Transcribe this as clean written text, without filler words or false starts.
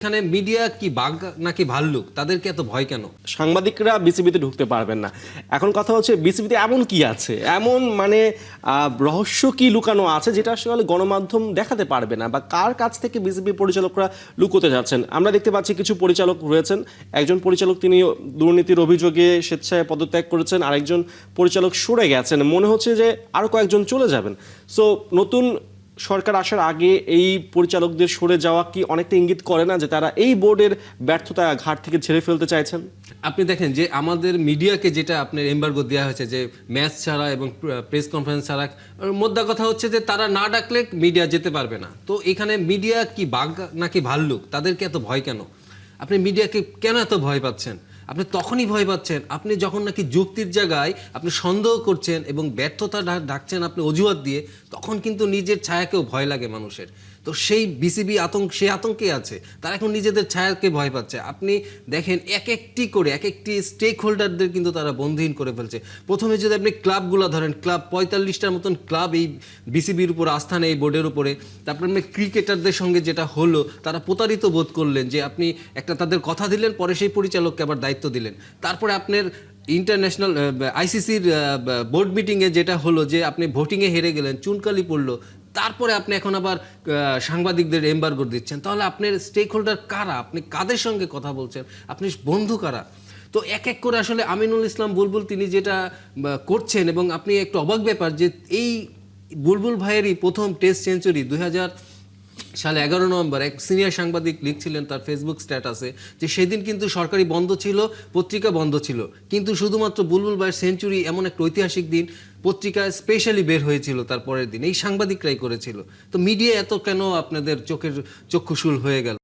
এখানে মিডিয়া কি বাঘ নাকি ভাল্লুক, তাদেরকে এত ভয় কেন? সাংবাদিকরা বিসিবিতে ঢুকতে পারবেন না। এখন কথা হচ্ছে বিসিবিতে এমন কি আছে, এমন মানে রহস্য কি লুকানো আছে যেটা আসলে গণমাধ্যম দেখাতে পারবে না, বা কার কাছ থেকে বিসিবি পরিচালকরা লুকোতে যাচ্ছেন। আমরা দেখতে পাচ্ছি কিছু পরিচালক রয়েছেন, একজন পরিচালক তিনি দুর্নীতির অভিযোগে স্বেচ্ছায় পদত্যাগ করেছেন, আরেকজন পরিচালক সরে গেছেন, মনে হচ্ছে যে আরো কয়েকজন চলে যাবেন। সো নতুন সরকার আসার আগে এই পরিচালকদের সরে যাওয়া কি অনেকটা ইঙ্গিত করে না যে তারা এই বোর্ডের ব্যর্থতা ঘাট থেকে ঝেড়ে ফেলতে চাইছেন? আপনি দেখেন যে আমাদের মিডিয়াকে যেটা আপনার এমবার্গো দেওয়া হয়েছে, যে ম্যাচ ছাড়া এবং প্রেস কনফারেন্স ছাড়া, মোদ্দা কথা হচ্ছে যে তারা না ডাকলে মিডিয়া যেতে পারবে না। তো এখানে মিডিয়া কি বাঘ নাকি ভাল্লুক, তাদেরকে এত ভয় কেন? আপনি মিডিয়াকে কেন এত ভয় পাচ্ছেন? আপনি তখনই ভয় পাচ্ছেন আপনি যখন নাকি যুক্তির জায়গায় আপনি সন্দেহ করছেন এবং ব্যর্থতা ডাকছেন আপনি অজুহাত দিয়ে, তখন কিন্তু নিজের ছায়াকেও ভয় লাগে মানুষের। তো সেই বিসিবি সেই আতঙ্কে আছে, তারা এখন নিজেদের ছায়াকে ভয় পাচ্ছে। আপনি দেখেন এক একটি স্টেক হোল্ডারদের কিন্তু তারা বন্ধহীন করে ফেলছে। প্রথমে যদি আপনি ক্লাবগুলো ধরেন, ক্লাব 45টার মতন ক্লাব এই বিসিবির উপর আস্থা নেই, এই বোর্ডের উপরে। তারপরে আপনি ক্রিকেটারদের সঙ্গে যেটা হলো, তারা প্রতারিত বোধ করলেন যে আপনি একটা তাদের কথা দিলেন, পরে সেই পরিচালককে আবার দায়িত্ব দিলেন। তারপরে আপনার ইন্টারন্যাশনাল আইসিসির বোর্ড মিটিংয়ে যেটা হলো যে আপনি ভোটিংয়ে হেরে গেলেন, চুনকালি পড়লো, তারপরে আপনি এখন আবার সাংবাদিকদের এমবার্গো দিচ্ছেন। তাহলে আপনার স্টেক হোল্ডার কারা? আপনি কাদের সঙ্গে কথা বলছেন? আপনি বন্ধু কারা? তো এক এক করে আসলে আমিনুল ইসলাম বুলবুল তিনি যেটা করছেন, এবং আপনি একটু অবাক ব্যাপার যে এই বুলবুল ভাইয়েরই প্রথম টেস্ট সেঞ্চুরি 2000 সালে 11 নভেম্বর এক সিনিয়র সাংবাদিক লিখছিলেন তার ফেসবুক স্ট্যাটাসে যে সেদিন কিন্তু সরকারি বন্ধ ছিল, পত্রিকা বন্ধ ছিল, কিন্তু শুধুমাত্র বুলবুল ভাইয়ের সেঞ্চুরি এমন একটা ঐতিহাসিক দিন, পত্রিকায় স্পেশালি বের হয়েছিল তার পরের দিন, এই সাংবাদিকরাই করেছিল। তো মিডিয়া এত কেন আপনাদের চক্ষুশূল হয়ে গেল?